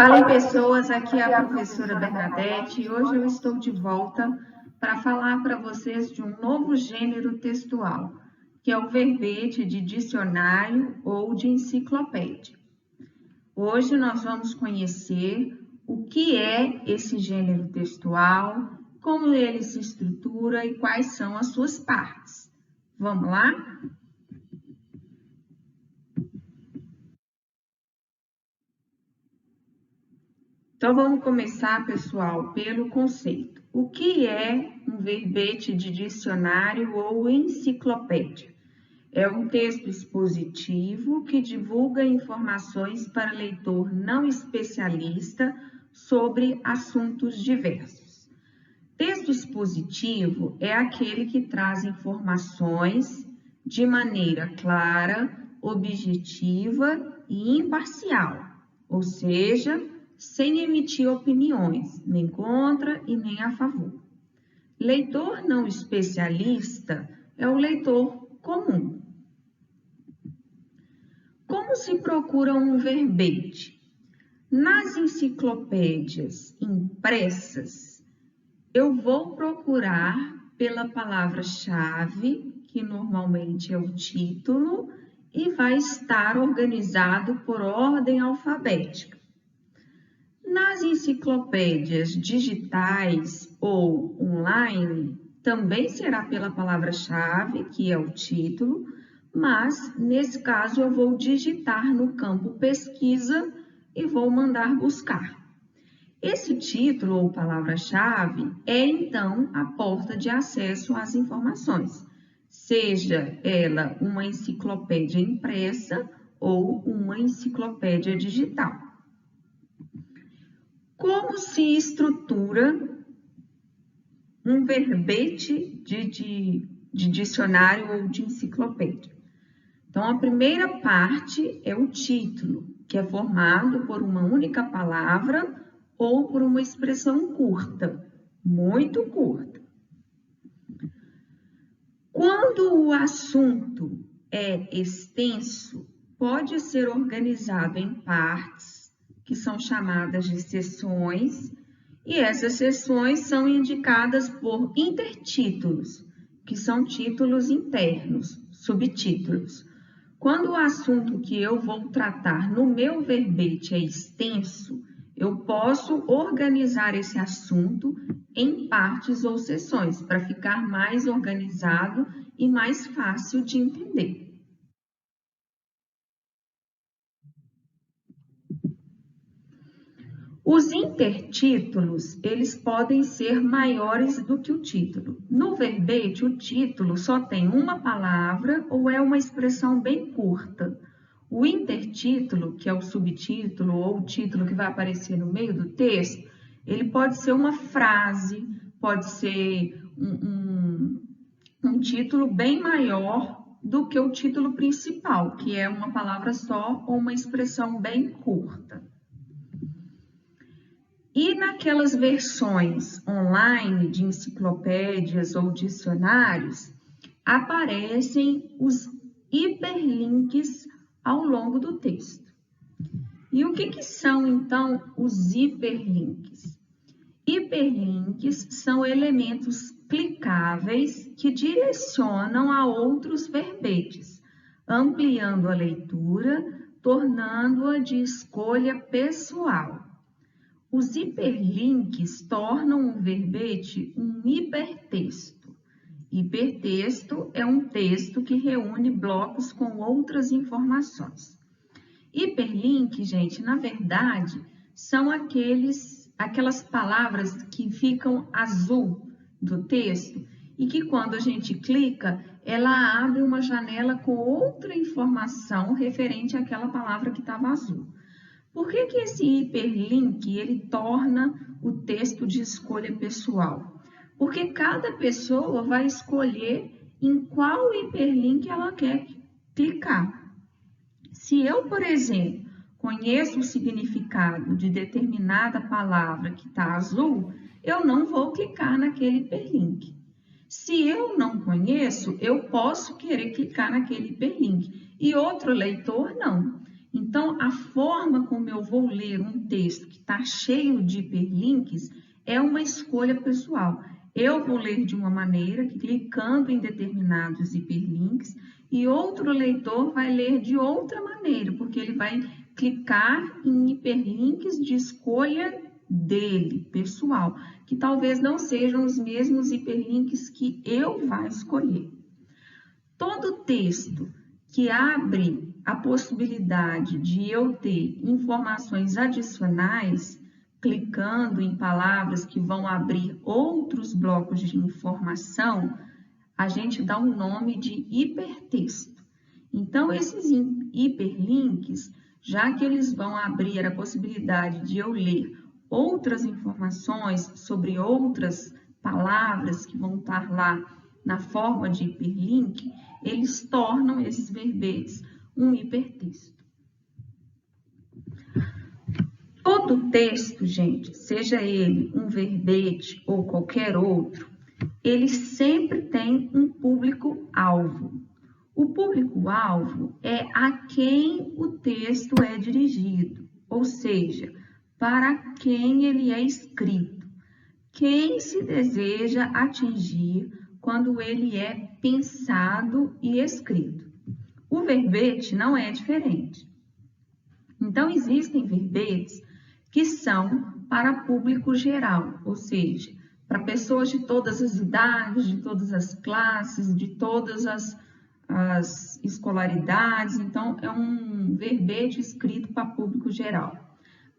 Fala pessoas, aqui é a professora Bernadette e hoje eu estou de volta para falar para vocês de um novo gênero textual, que é o verbete de dicionário ou de enciclopédia. Hoje nós vamos conhecer o que é esse gênero textual, como ele se estrutura e quais são as suas partes. Vamos lá? Então, vamos começar, pessoal, pelo conceito. O que é um verbete de dicionário ou enciclopédia? É um texto expositivo que divulga informações para leitor não especialista sobre assuntos diversos. Texto expositivo é aquele que traz informações de maneira clara, objetiva e imparcial, ou seja, sem emitir opiniões, nem contra e nem a favor. Leitor não especialista é o leitor comum. Como se procura um verbete? Nas enciclopédias impressas, eu vou procurar pela palavra-chave, que normalmente é o título, e vai estar organizado por ordem alfabética. Nas enciclopédias digitais ou online, também será pela palavra-chave, que é o título, mas nesse caso eu vou digitar no campo pesquisa e vou mandar buscar. Esse título ou palavra-chave é então a porta de acesso às informações, seja ela uma enciclopédia impressa ou uma enciclopédia digital. Como se estrutura um verbete de dicionário ou de enciclopédia? Então, a primeira parte é o título, que é formado por uma única palavra ou por uma expressão curta, muito curta. Quando o assunto é extenso, pode ser organizado em partes, que são chamadas de seções, e essas seções são indicadas por intertítulos, que são títulos internos, subtítulos. Quando o assunto que eu vou tratar no meu verbete é extenso, eu posso organizar esse assunto em partes ou seções, para ficar mais organizado e mais fácil de entender. Os intertítulos, eles podem ser maiores do que o título. No verbete, o título só tem uma palavra ou é uma expressão bem curta. O intertítulo, que é o subtítulo ou o título que vai aparecer no meio do texto, ele pode ser uma frase, pode ser um título bem maior do que o título principal, que é uma palavra só ou uma expressão bem curta. E naquelas versões online de enciclopédias ou dicionários, aparecem os hiperlinks ao longo do texto. E o que são, então, os hiperlinks? Hiperlinks são elementos clicáveis que direcionam a outros verbetes, ampliando a leitura, tornando-a de escolha pessoal. Os hiperlinks tornam um verbete um hipertexto. Hipertexto é um texto que reúne blocos com outras informações. Hiperlink, gente, na verdade, são aquelas palavras que ficam azul do texto e que quando a gente clica, ela abre uma janela com outra informação referente àquela palavra que estava azul. Por que esse hiperlink ele torna o texto de escolha pessoal? Porque cada pessoa vai escolher em qual hiperlink ela quer clicar. Se eu, por exemplo, conheço o significado de determinada palavra que está azul, eu não vou clicar naquele hiperlink. Se eu não conheço, eu posso querer clicar naquele hiperlink e outro leitor não. Então, a forma como eu vou ler um texto que está cheio de hiperlinks é uma escolha pessoal. Eu vou ler de uma maneira, clicando em determinados hiperlinks, e outro leitor vai ler de outra maneira, porque ele vai clicar em hiperlinks de escolha dele, pessoal, que talvez não sejam os mesmos hiperlinks que eu vá escolher. Todo texto que abre a possibilidade de eu ter informações adicionais, clicando em palavras que vão abrir outros blocos de informação, a gente dá um nome de hipertexto. Então, esses hiperlinks, já que eles vão abrir a possibilidade de eu ler outras informações sobre outras palavras que vão estar lá na forma de hiperlink, eles tornam esses verbetes um hipertexto. Todo texto, gente, seja ele um verbete ou qualquer outro, ele sempre tem um público-alvo. O público-alvo é a quem o texto é dirigido, ou seja, para quem ele é escrito, quem se deseja atingir quando ele é pensado e escrito. O verbete não é diferente. Então, existem verbetes que são para público geral, ou seja, para pessoas de todas as idades, de todas as classes, de todas as escolaridades. Então, é um verbete escrito para público geral.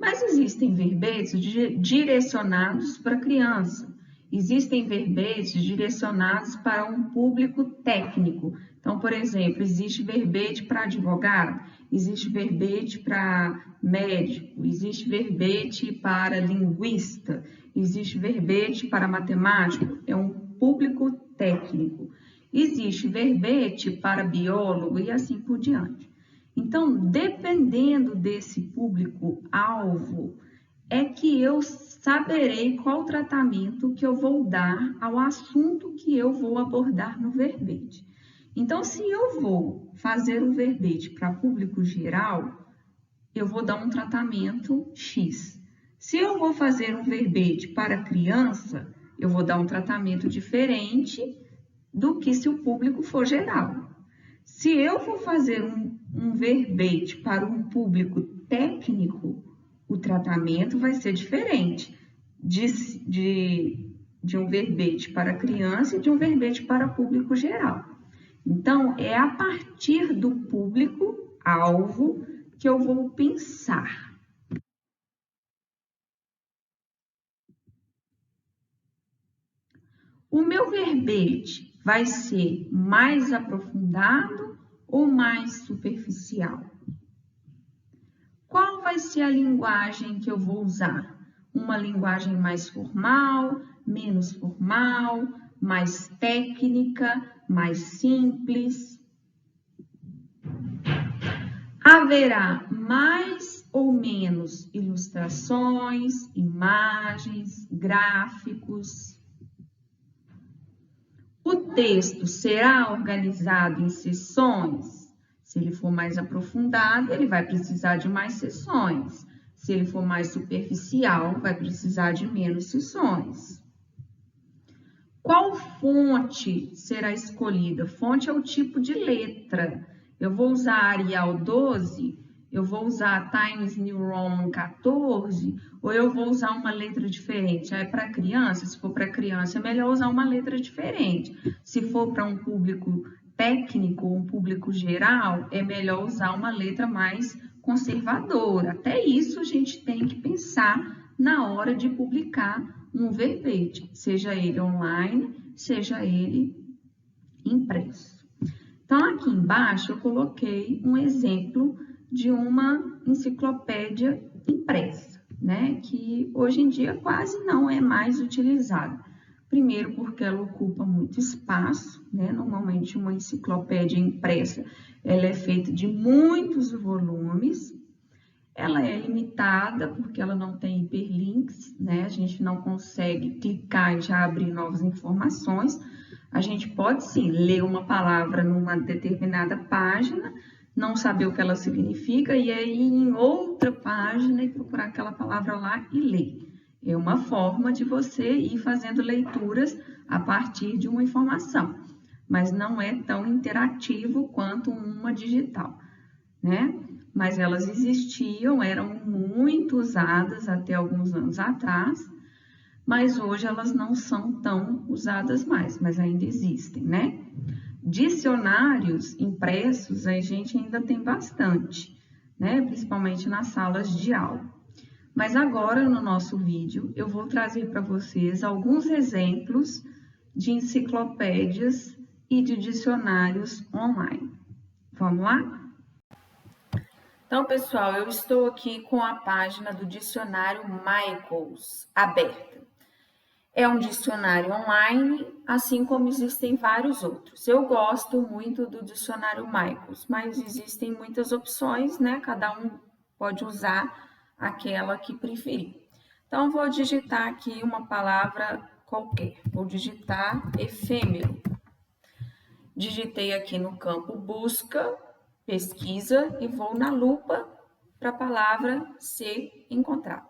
Mas existem verbetes direcionados para criança. Existem verbetes direcionados para um público técnico. Então, por exemplo, existe verbete para advogado, existe verbete para médico, existe verbete para linguista, existe verbete para matemático, é um público técnico. Existe verbete para biólogo e assim por diante. Então, dependendo desse público-alvo, é que eu saberei qual tratamento que eu vou dar ao assunto que eu vou abordar no verbete. Então, se eu vou fazer um verbete para público geral, eu vou dar um tratamento X. Se eu vou fazer um verbete para criança, eu vou dar um tratamento diferente do que se o público for geral. Se eu for fazer um verbete para um público técnico, o tratamento vai ser diferente de um verbete para criança e de um verbete para público geral. Então, é a partir do público-alvo que eu vou pensar. O meu verbete vai ser mais aprofundado ou mais superficial? Qual vai ser a linguagem que eu vou usar? Uma linguagem mais formal, menos formal, mais técnica, mais simples? Haverá mais ou menos ilustrações, imagens, gráficos? O texto será organizado em seções? Se ele for mais aprofundado, ele vai precisar de mais seções. Se ele for mais superficial, vai precisar de menos seções. Qual fonte será escolhida? Fonte é o tipo de letra. Eu vou usar Arial 12, eu vou usar Times New Roman 14, ou eu vou usar uma letra diferente? Aí, para criança, se for para criança, é melhor usar uma letra diferente. Se for para um público técnico, um público geral, é melhor usar uma letra mais conservadora. Até isso a gente tem que pensar na hora de publicar um verbete, seja ele online, seja ele impresso. Então, aqui embaixo eu coloquei um exemplo de uma enciclopédia impressa, né? Que hoje em dia quase não é mais utilizada. Primeiro, porque ela ocupa muito espaço, né? Normalmente uma enciclopédia impressa, ela é feita de muitos volumes. Ela é limitada porque ela não tem hiperlinks, né? A gente não consegue clicar e já abrir novas informações. A gente pode sim ler uma palavra numa determinada página, não saber o que ela significa e aí ir em outra página e procurar aquela palavra lá e ler. É uma forma de você ir fazendo leituras a partir de uma informação, mas não é tão interativo quanto uma digital, né? Mas elas existiam, eram muito usadas até alguns anos atrás, mas hoje elas não são tão usadas mais, mas ainda existem, né? Dicionários impressos a gente ainda tem bastante, né? Principalmente nas salas de aula. Mas agora no nosso vídeo eu vou trazer para vocês alguns exemplos de enciclopédias e de dicionários online. Vamos lá? Então, pessoal, eu estou aqui com a página do dicionário Michaels aberta. É um dicionário online, assim como existem vários outros. Eu gosto muito do dicionário Michaels, mas existem muitas opções, né? Cada um pode usar aquela que preferir. Então, vou digitar aqui uma palavra qualquer. Vou digitar efêmero. Digitei aqui no campo busca, pesquisa e vou na lupa para a palavra ser encontrada.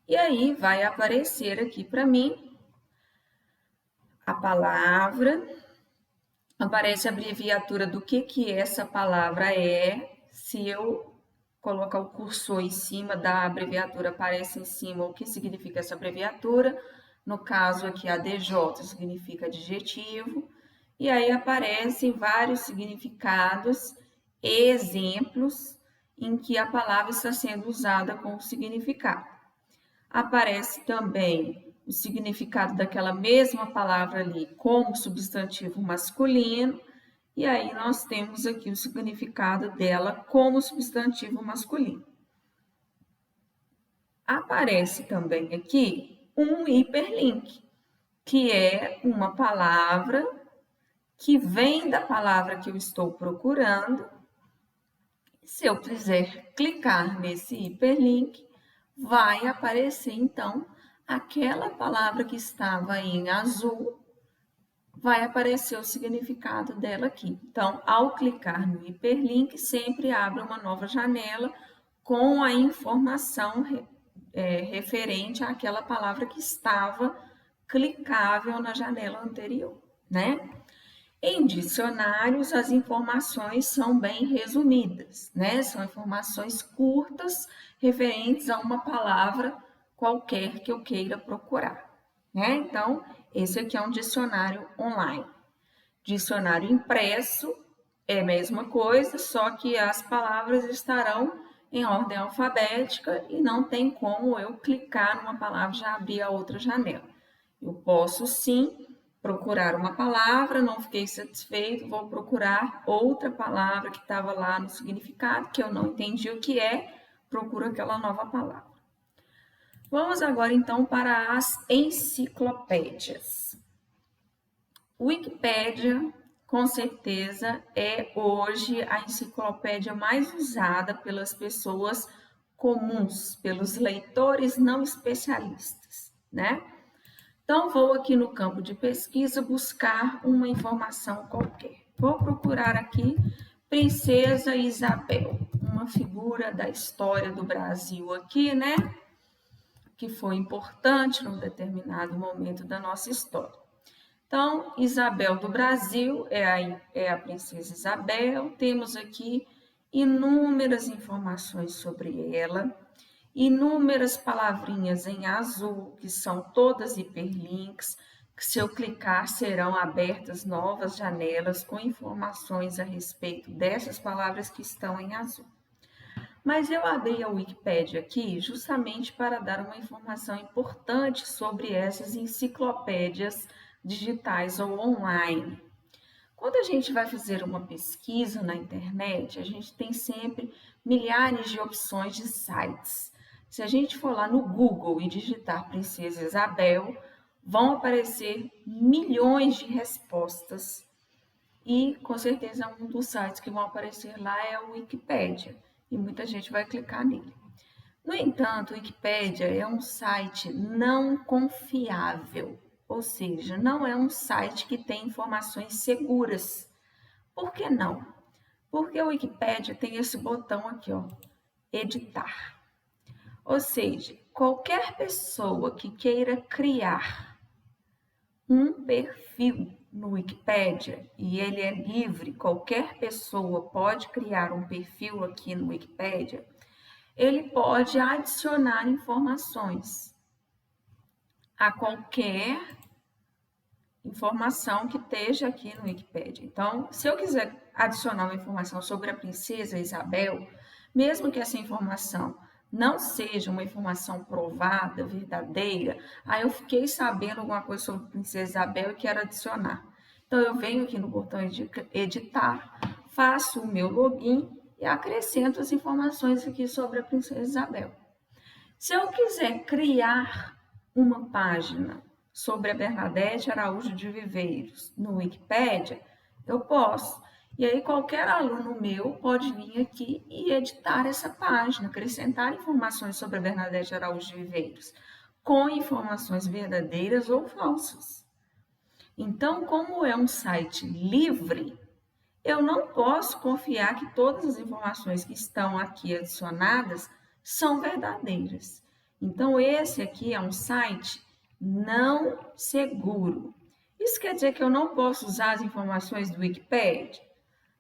E aí vai aparecer aqui para mim a palavra, aparece a abreviatura do que essa palavra é. Se eu colocar o cursor em cima da abreviatura, aparece em cima o que significa essa abreviatura. No caso aqui, ADJ significa adjetivo. E aí aparecem vários significados e exemplos em que a palavra está sendo usada com o significado. Aparece também o significado daquela mesma palavra ali como substantivo masculino, e aí nós temos aqui o significado dela como substantivo masculino. Aparece também aqui um hiperlink, que é uma palavra que vem da palavra que eu estou procurando. Se eu quiser clicar nesse hiperlink, vai aparecer então aquela palavra que estava em azul, vai aparecer o significado dela aqui. Então, ao clicar no hiperlink, sempre abre uma nova janela com a informação referente àquela palavra que estava clicável na janela anterior, né? Em dicionários, as informações são bem resumidas, né? São informações curtas referentes a uma palavra qualquer que eu queira procurar, né? Então, esse aqui é um dicionário online. Dicionário impresso é a mesma coisa, só que as palavras estarão em ordem alfabética e não tem como eu clicar numa palavra e já abrir a outra janela. Eu posso sim procurar uma palavra, não fiquei satisfeito, vou procurar outra palavra que estava lá no significado, que eu não entendi o que é, procuro aquela nova palavra. Vamos agora então para as enciclopédias. Wikipédia, com certeza, é hoje a enciclopédia mais usada pelas pessoas comuns, pelos leitores não especialistas, né? Então, vou aqui no campo de pesquisa buscar uma informação qualquer. Vou procurar aqui Princesa Isabel, uma figura da história do Brasil aqui, né? Que foi importante num determinado momento da nossa história. Então, Isabel do Brasil é a Princesa Isabel. Temos aqui inúmeras informações sobre ela. Inúmeras palavrinhas em azul, que são todas hiperlinks, que se eu clicar serão abertas novas janelas com informações a respeito dessas palavras que estão em azul. Mas eu abri a Wikipédia aqui justamente para dar uma informação importante sobre essas enciclopédias digitais ou online. Quando a gente vai fazer uma pesquisa na internet, a gente tem sempre milhares de opções de sites. Se a gente for lá no Google e digitar Princesa Isabel, vão aparecer milhões de respostas e, com certeza, um dos sites que vão aparecer lá é o Wikipédia e muita gente vai clicar nele. No entanto, o Wikipédia é um site não confiável, ou seja, não é um site que tem informações seguras. Por que não? Porque o Wikipédia tem esse botão aqui, ó, editar. Ou seja, qualquer pessoa que queira criar um perfil no Wikipédia, e ele é livre, qualquer pessoa pode criar um perfil aqui no Wikipédia, ele pode adicionar informações a qualquer informação que esteja aqui no Wikipédia. Então, se eu quiser adicionar uma informação sobre a princesa Isabel, mesmo que essa informação não seja uma informação provada, verdadeira, aí eu fiquei sabendo alguma coisa sobre a princesa Isabel e quero adicionar. Então, eu venho aqui no botão editar, faço o meu login e acrescento as informações aqui sobre a princesa Isabel. Se eu quiser criar uma página sobre a Bernadette Araújo de Viveiros no Wikipédia, eu posso. E aí qualquer aluno meu pode vir aqui e editar essa página, acrescentar informações sobre a Bernadette Araújo de Viveiros, com informações verdadeiras ou falsas. Então, como é um site livre, eu não posso confiar que todas as informações que estão aqui adicionadas são verdadeiras. Então, esse aqui é um site não seguro. Isso quer dizer que eu não posso usar as informações do Wikipedia?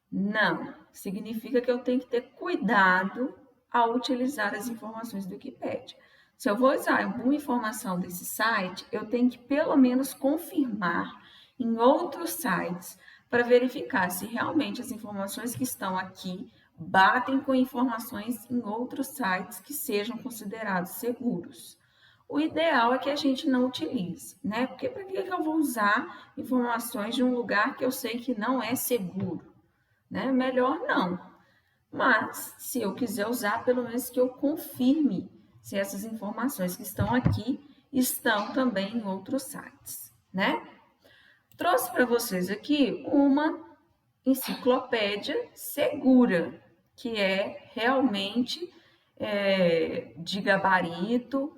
Não. Significa que eu tenho que ter cuidado ao utilizar as informações do Wikipedia. Se eu vou usar alguma informação desse site, eu tenho que pelo menos confirmar em outros sites para verificar se realmente as informações que estão aqui batem com informações em outros sites que sejam considerados seguros. O ideal é que a gente não utilize, né? Porque para que eu vou usar informações de um lugar que eu sei que não é seguro, né? Melhor não. Mas, se eu quiser usar, pelo menos que eu confirme se essas informações que estão aqui estão também em outros sites, né? Trouxe para vocês aqui uma enciclopédia segura, que é realmente de gabarito,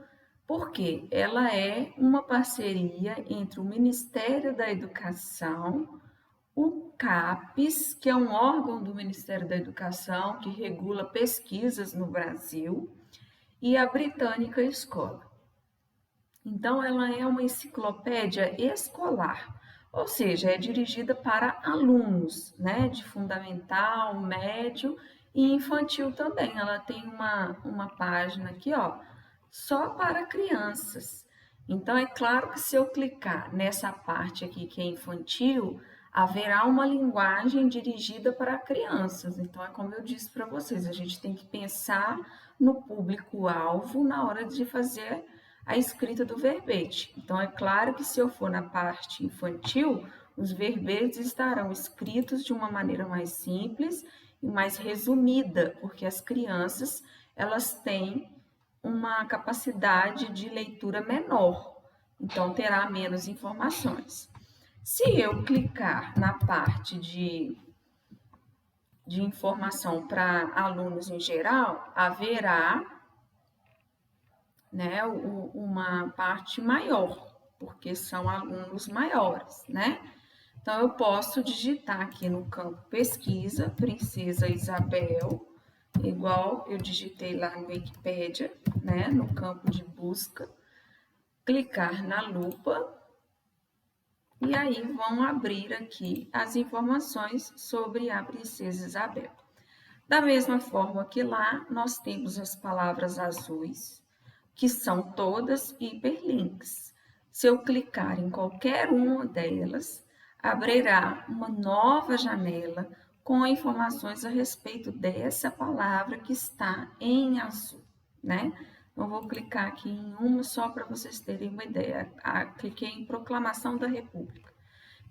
porque ela é uma parceria entre o Ministério da Educação, o CAPES, que é um órgão do Ministério da Educação que regula pesquisas no Brasil, e a Britânica Escola. Então, ela é uma enciclopédia escolar, ou seja, é dirigida para alunos, né, de fundamental, médio e infantil também. Ela tem uma página aqui, ó, só para crianças. Então, é claro que se eu clicar nessa parte aqui que é infantil, haverá uma linguagem dirigida para crianças. Então, é como eu disse para vocês, a gente tem que pensar no público-alvo na hora de fazer a escrita do verbete. Então, é claro que se eu for na parte infantil, os verbetes estarão escritos de uma maneira mais simples e mais resumida, porque as crianças, elas têm uma capacidade de leitura menor, então terá menos informações. Se eu clicar na parte de informação para alunos em geral, haverá, né, uma parte maior, porque são alunos maiores, né? Então, eu posso digitar aqui no campo pesquisa, Princesa Isabel, igual eu digitei lá no Wikipédia, né, no campo de busca, clicar na lupa, e aí vão abrir aqui as informações sobre a Princesa Isabel. Da mesma forma que lá, nós temos as palavras azuis, que são todas hiperlinks. Se eu clicar em qualquer uma delas, abrirá uma nova janela com informações a respeito dessa palavra que está em azul, né? Eu vou clicar aqui em uma só para vocês terem uma ideia. Cliquei em Proclamação da República.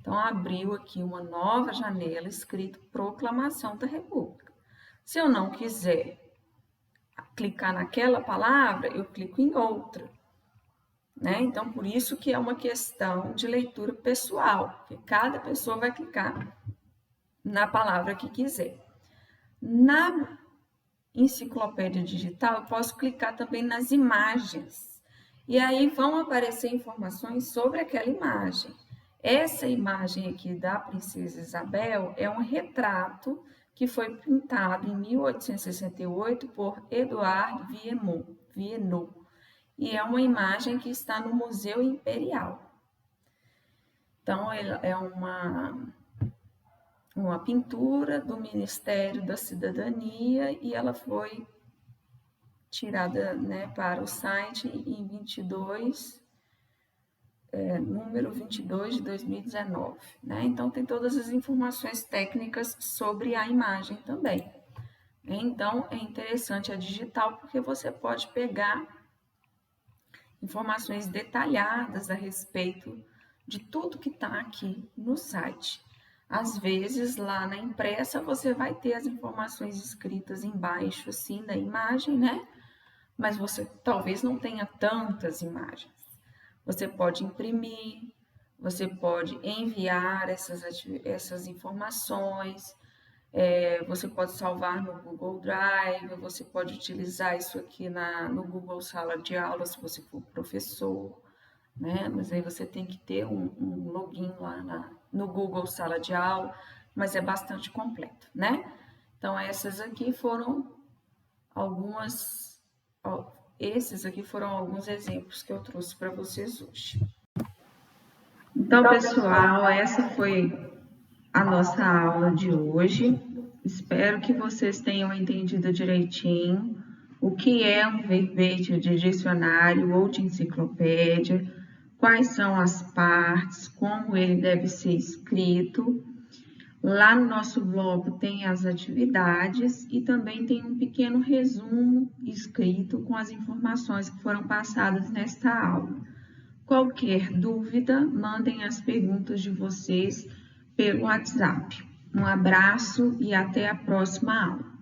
Então, abriu aqui uma nova janela escrito Proclamação da República. Se eu não quiser clicar naquela palavra, eu clico em outra, né? Então, por isso que é uma questão de leitura pessoal, que cada pessoa vai clicar na palavra que quiser. Na enciclopédia digital, eu posso clicar também nas imagens, e aí vão aparecer informações sobre aquela imagem. Essa imagem aqui da Princesa Isabel é um retrato que foi pintado em 1868 por Edouard Vienneau, e é uma imagem que está no Museu Imperial. Então, é uma pintura do Ministério da Cidadania e ela foi tirada, né, para o site em número 22 de 2019. Né? Então, tem todas as informações técnicas sobre a imagem também. Então, é interessante a digital porque você pode pegar informações detalhadas a respeito de tudo que está aqui no site. Às vezes, lá na impressa, você vai ter as informações escritas embaixo, assim, da imagem, né? Mas você talvez não tenha tantas imagens. Você pode imprimir, você pode enviar essas informações, você pode salvar no Google Drive, você pode utilizar isso aqui no Google Sala de Aula, se você for professor, né? Mas aí você tem que ter um login lá no Google Sala de Aula, mas é bastante completo, né? Então, esses aqui foram alguns exemplos que eu trouxe para vocês hoje. Então, pessoal, essa foi a nossa aula de hoje. Espero que vocês tenham entendido direitinho o que é um verbete de dicionário ou de enciclopédia, quais são as partes, como ele deve ser escrito. Lá no nosso blog tem as atividades e também tem um pequeno resumo escrito com as informações que foram passadas nesta aula. Qualquer dúvida, mandem as perguntas de vocês pelo WhatsApp. Um abraço e até a próxima aula.